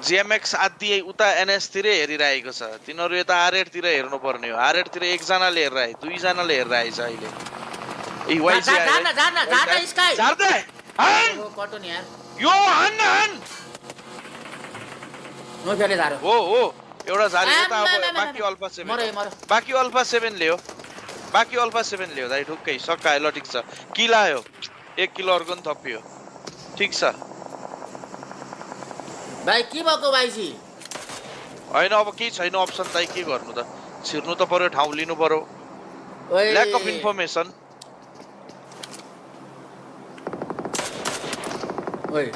जिएमएक्स आदि उता एनएस तिरै हेरिरहेको छ तिनीहरु यता आर8 तिर हेर्नु पर्ने हो आर8 तिर एकजनाले हेरिरहेछ दुईजनाले हेरिरहेछ अहिले ए वाइजी आयो जान स्काई झार्दै हन ओ कटो नि यार यो हन नो फेले झारो हो एउटा झारेको त अब बाकी अल्फा 7 मरो बाकी अल्फा 7 ल्यायो बाकी अल्फा 7 ल्यायो दाइ ठुक्कै सक्का ल ठीक छ किल आयो 1 किलो अर्को नि थपियो ठीक छ भाइ के भएको भाइजी हैन अब के छैन अप्सन दाइ के गर्नु त छिर्नु त पर्यो ठाउँ लिनु पर्यो ल्याक अफ इन्फर्मेसन ओइ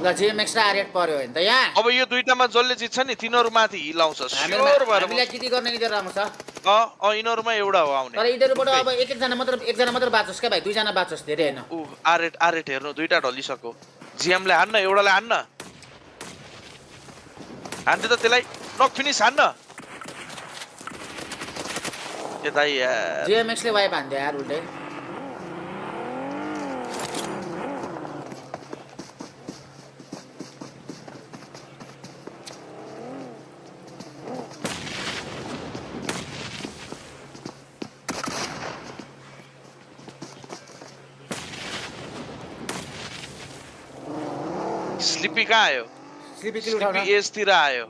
ल जिएमएक्स र आर8 पर्यो हैन त यहाँ अब यो दुईटामा जसले जित्छ नि तिनीहरु माथि हिलाउँछ स्योर भएर हामीलाई जिति गर्ने इधर आउँछ यिनीहरुमा एउटा हो आउने तर इधरबाट अब एकजना मात्र बाँच्छ के भाइ दुईजना बाँच्छ धेरै हैन आर8 हेर्नु दुईटा ढलिसक्यो जिएमले हान्न एउटाले हान्न हान्दै त त्यसलाई नक फिनिश हान्न के दाइ यार जिएमएक्स ले वाइप हान्दै यार उल्टे स्लिपी कहाँ आयो स्लिपी किल उठाउन एस तिर आयो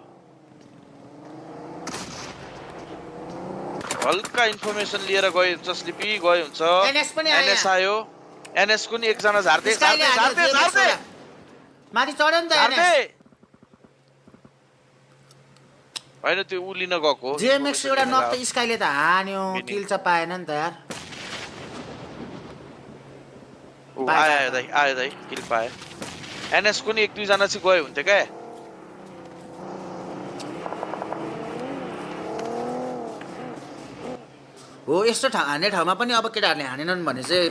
हल्का इन्फर्मेसन लिएर गयो हुन्छ स्लिपी गयो हुन्छ एनएस पनि आयो एनएस आयो एनएस को नि एकजना झार्दै माथि चढ्यो नि त एनएस हैन त्यो उ लिन गएको जिएमएक्स एउटा नक त स्काईले त हान्यो किल चाहिँ पाएन नि त यार आयो दाइ किल पाए एनएस को नि एक दुईजना चाहिँ गयो हुन्थ्यो क्या हो यस्तो हान्ने ठाउँमा पनि अब केटाहरूले हानेनन् भने चाहिँ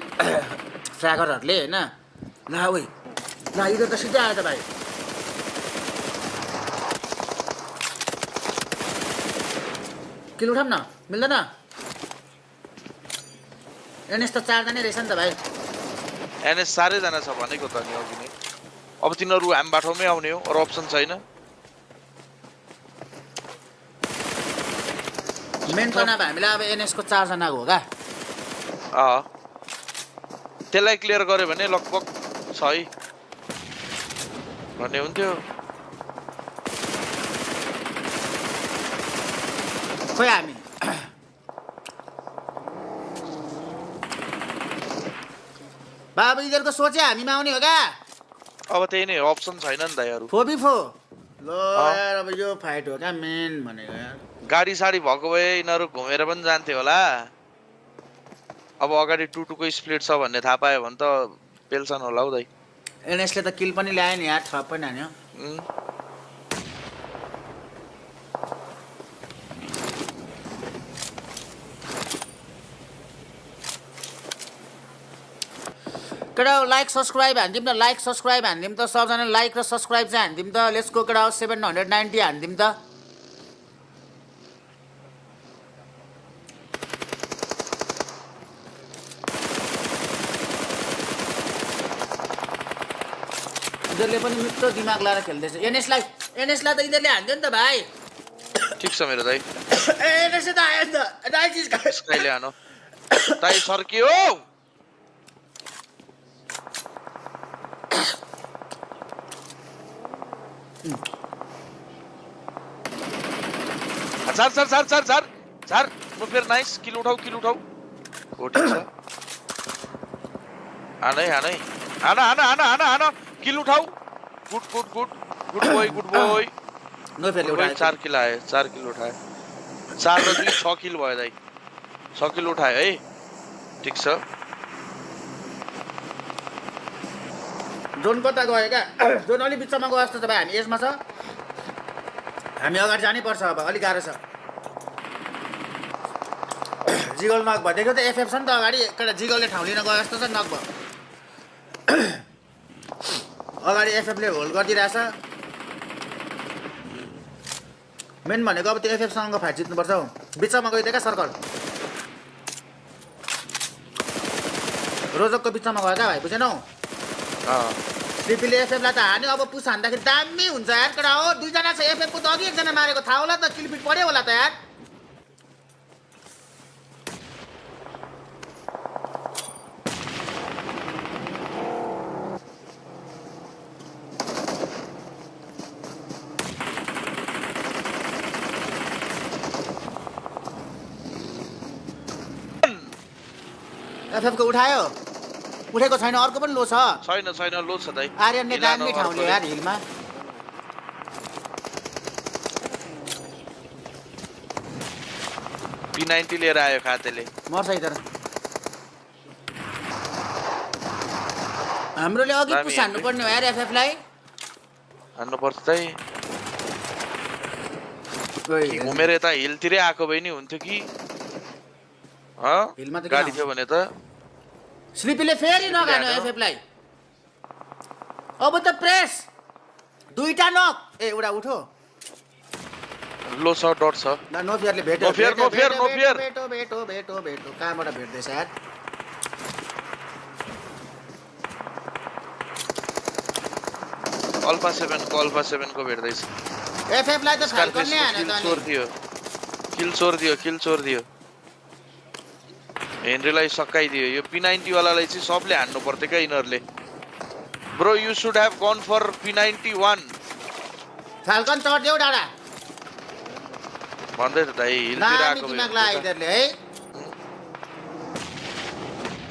फ्र्यागरहरूले हैन ल ओइ ल इधर त सिधै आयो त भाइ किल उठाम न मिल्दैन एनएस त 4 जना रहेछ नि त भाइ एनएस सारै जना छ भनेको त नि अघि नै अब तिनीहरु हामी बाटोमै आउने हो अरु अप्सन छैन मेन त अब हामीलाई अब एनएस को 4 जना हो का त्यसलाई क्लियर गर्यो भने लगभग छ है भन्ने हुन्थ्यो खोइ हामी बाबु इधरको सोचे हामीमा आउने हो क्या अब त्यही नै अप्सन छैन नि दाइहरु 4v4 ल यार अब यो फाइट हो क्या मेन भनेको यार गाडी साडी भएको भए यिनीहरु घुमेर पनि जान्थे होला अब अगाडि 2-2 को स्प्लिट छ भन्ने थाहा पायो भने त पेल्सन होला हौ दाइ एनएस ले त किल पनि ल्यायो नि यार थप पनि हान्यो केटा लाइक सब्सक्राइब हान्दिम त लाइक सब्सक्राइब हान्दिम त सबजना लाइक र सब्सक्राइब चाहिँ हान्दिम त लेट्स गो केटा 790 हान्दिम त इधरले पनि मिठो दिमाग लाएर खेल्दैछ एनएसलाई त इधरले हान्दियो नि त भाइ ठीक छ मेरो दाइ एनएस त आयो नि त राइजिस कहिले आनो दाइ सर्कियो झार नो फेर नाइस किल उठाऊ हो ठीक छ हाना किल उठाऊ गुड बोय नो फेरि उठाए 4 किल आए 4 किल उठाए 4 र 2 6 किल भयो दाइ 6 किल उठाए है ठीक छ जोन कता गयो क्या जोन अलि बिचमा गयो जस्तो छ भाइ हामी यसमा छ हामी अगाडि जानै पर्छ अब अलि गाह्रो छ जिगल नक भइदिएको त एफएफ छ नि त अगाडि एकटा जिगलले ठाउँ लिन गयो जस्तो छ नक भयो अगाडि एफएफले होल्ड गरिदिरहेछ मेन भनेको अब त्यो एफएफसँग फाइट जित्नुपर्छ हौ बिचमा गइदियो क्या सर्कल रोजकको बिचमा गयो क्या भाइ बुझेनौ स्लिपीले एफएफलाई त हान्यो अब पुस हान्दाखेरि दामी हुन्छ यार केटा हो दुईजना छ एफएफको त अघि एकजना मारेको थाहा होला त किलपिट पऱ्यो होला त यार एफएफको उठायो उठेको छैन अर्को पनि लो छ छैन लो छ दाइ आर्यनले दामी ठाउँ लियो यार हिलमा P90 लिएर आयो खातेले मर्छ इधर हाम्रोले अघि पुस हान्नु पर्ने हो यार एफएफलाई हान्नु पर्छ दाइ घुमेर यता हिलतिरै आएको भए नि हुन्थ्यो कि हिलमा त गाडी थियो भने त स्लिपीले फेरि नगानो एफएफलाई अब त प्रेस दुईटा नक ए एउटा उठो लो छ डट छ नो फियरले भेट्यो नो फियर भेटो कहाँबाट भेट्दैछ यार अल्फा 7 को भेट्दैछ एफएफलाई त फाल्कनले हान्यो त किल चोर दियो हेनरीलाई सकाइदियो यो P90 वालालाई चाहिँ सबले हान्नु पर्थ्यो क्या यिनीहरूले bro you should have gone for P91 falcon चढ्देऊ डाडा भन्दै त दाइ हिलतिर आएको दिमाग लाग्यो इधरले है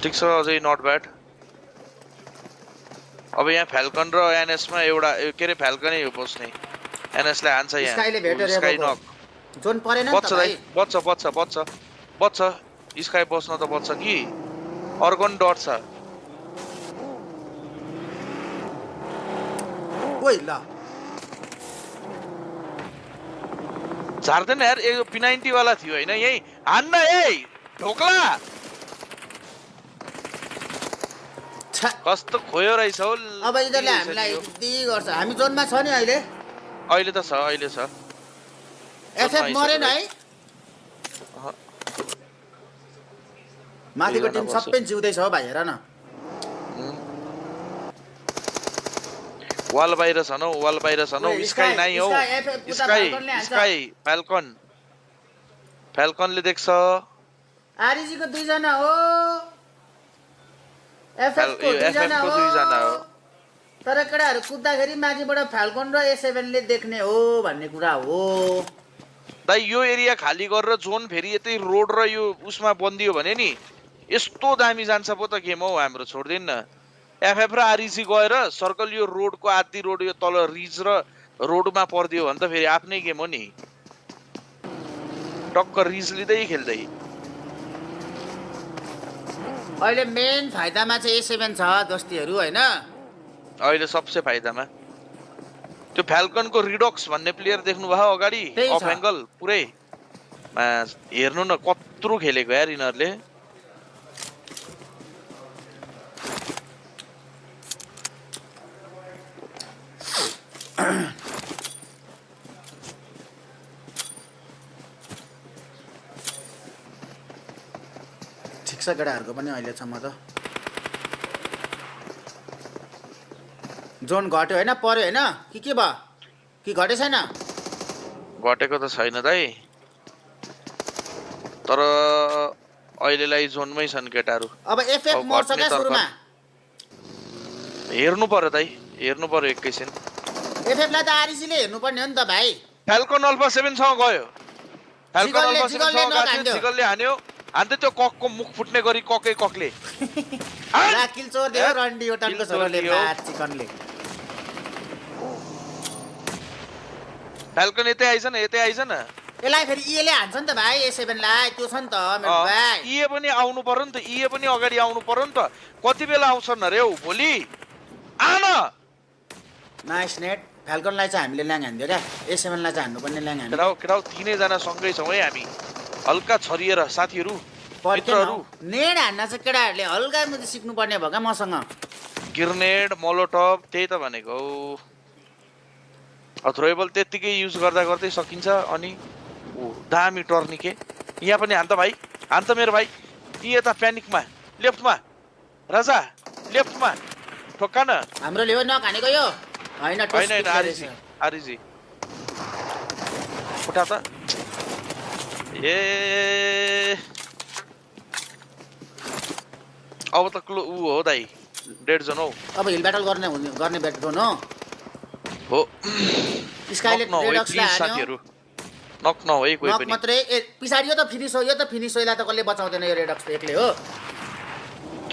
ठिक छ अझै नट ब्याड अब यहाँ फ्याल्कन र एनएस मा एउटा के रे फ्याल्कनै हो बस्ने एनएस ले हान्छ यहाँ स्काईले भेट्यो रे स्काई नक जोन परेन नि त भाइ बच्छ स्काई बस्न त बच्छ कि अर्को नि डट छ ओइ ल झार्दैन यार यो P90 वाला थियो हैन यही हान्न ए ढोक्ला कस्तो खोयो रहेछ हो अब इधरले हामीलाई यति गर्छ हामी जोनमा छ नि अहिले छ एफएफ मरेन है माथिको टिम सबै जिउँदैछ हो भाइ हेर न वाल बाहिर छ न स्काई नाइ हो स्काई फ्याल्कनले देख्छ आरजी को दुईजना हो एफएफ को दुईजना हो तर केटाहरु कुद्दाखेरि माथिबाट फ्याल्कन र A7 ले देख्ने हो भन्ने कुरा हो दाइ यो एरिया खाली गरेर जोन फेरि यतै रोड र यो उसमा बन्दियो भने नि यस्तो दामी जान्छ पो त गेम हो हाम्रो छोड्दिन न एफएफ र आरजी गएर सर्कल यो रोडको आधी रोड यो तल रिज र रोडमा पर्दियो भने त फेरि आफ्नै गेम हो नि टक्क रिज लिँदै खेल्दै अहिले मेन फाइदामा चाहिँ A7 छ दोस्तीहरु हैन अहिले सबसे फाइदामा त्यो फ्याल्कनको रिडक्स भन्ने प्लेयर देख्नु भयो अगाडि अफ एंगल पुरै हेर्नु न कत्रो खेलेको यार यिनीहरुले ठिक छ केटाहरुको पनि अहिलेसम्म त जोन घट्यो हैन पर्यो हैन के भयो कि घटे छैन घटेको त छैन दाइ तर अहिलेलाई जोनमै छन् केटाहरु अब एफएफ मर्छ के सुरुमा हेर्नु पर्यो दाइ हेर्नु पर्यो एकैछिन एफएफ लाई त आरजी ले हेर्नु पर्ने हो नि त भाइ फ्याल्कन अल्फा 7 सँग गयो फ्याल्कन अल्फा 7 सँग गयो जिगलले हान्यो अन्त त्यो ककको मुख फुट्ने गरी ककले ला किल चोर दियो रन्डी ओटनको छोरोले मार चिकनले फ्याल्कन यतै आइछ न यसलाई फेरि इएले हान्छ नि त भाइ A7 लाई त्यो छ नि त मेरो भाइ इए पनि आउनु पर्यो नि त इए पनि अगाडि आउनु पर्यो नि त कति बेला आउँछन् अरे हौ भोलि आन नाइस नेट फ्याल्कनलाई चाहिँ हामीले ल्याङ हान्दियो क्या A7 लाई चाहिँ हान्नु पर्ने ल्याङ हान्दियो केटाउ तीनै जना सँगै छौँ है हामी हल्का छरिएर साथीहरु मित्रहरु नेड हान्न चाहिँ केटाहरुले हल्का मुझे सिक्नु पर्ने भयो क्या मसँग ग्रेनेड मोलोटोभ त्यही त भनेको थ्रोएबल त्यतिकै युज गर्दै सकिन्छ अनि दामी टर्निके यहाँ पनि हान्त भाइ हान्त मेरो भाइ यता प्यानिकमा लेफ्टमा राजा लेफ्टमा ठोक्का न हाम्रो लेभल नखानेको यो होइन होइन होइन आरिजी आरिजी उठा त ए अब त क्लो ऊ हो दाइ 1.5 जन हौ अब हिल ब्याटल गर्ने ब्याट ड्रोन हो हो स्काइले नक नहो है, रेडक्सलाई please हान्यो साथीहरू नक नहो है कोही नक पनि मात्रै ए पछाडि यो त फिनिस हो यसलाई त कसले बचाउँदैन यो रेडक्स त एक्लै हो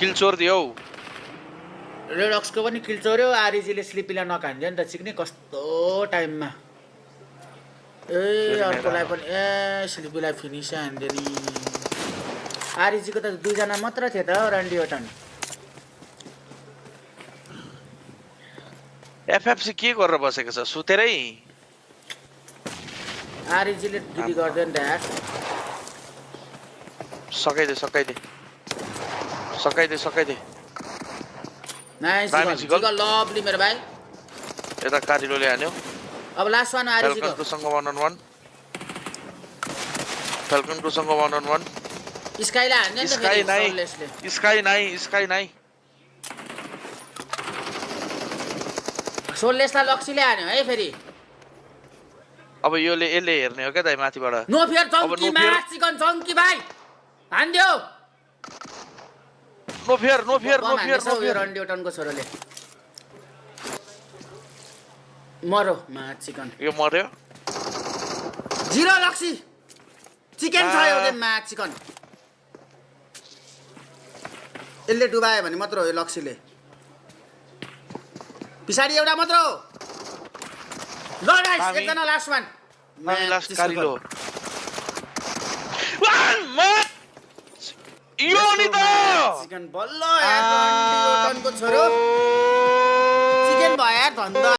किल चोर दियो हौ रेडक्सको पनि किल चोर्यो आरिजीले स्लिपीलाई नखान्थ्यो नि त चिक्ने कस्तो टाइममा ए अर्कोलाई पनि ए स्लिपीलाई फिनिसै हान्थ्यो नि आरिजीको त 2 जना मात्र थियो त रन्डी ओटन एफएफसी के गरेर बसेको छ सुतेरै आरिजीले ड्युटी गर्दैन त यार सकाइदे नाइस दामी जिगल लभली मेरो भाइ यता कारिलोले हान्यो अब लास्ट वान आरिजीको फ्याल्कनको सँग 1-on-1 स्काइलाई हान्यो नि त स्काई फेरि नाइ सोललेसले स्काई नाइ सोललेसलाई लक्सीले हान्यो है फेरि अब यसले हेर्ने हो क्या दाइ माथिबाट नो फियर अब चङ्की no fear। मास चिकन चङ्की भाइ हान्दियो नो फियर रन्डी ओटनको छोरोले मरो मा चिकन यो मर्यो 0 लक्सी चिकन छ यो मा चिकन यसले डुबायो भने मात्र हो यो लक्सीले पछाडि एउटा मात्र हो ल गाइस हामी- एकजना लास्ट वान लास्ट कारिलो यो नि त चिकन बल्ल यार रन्डी ओटनको छोरो चिकन भयो यार धन्दा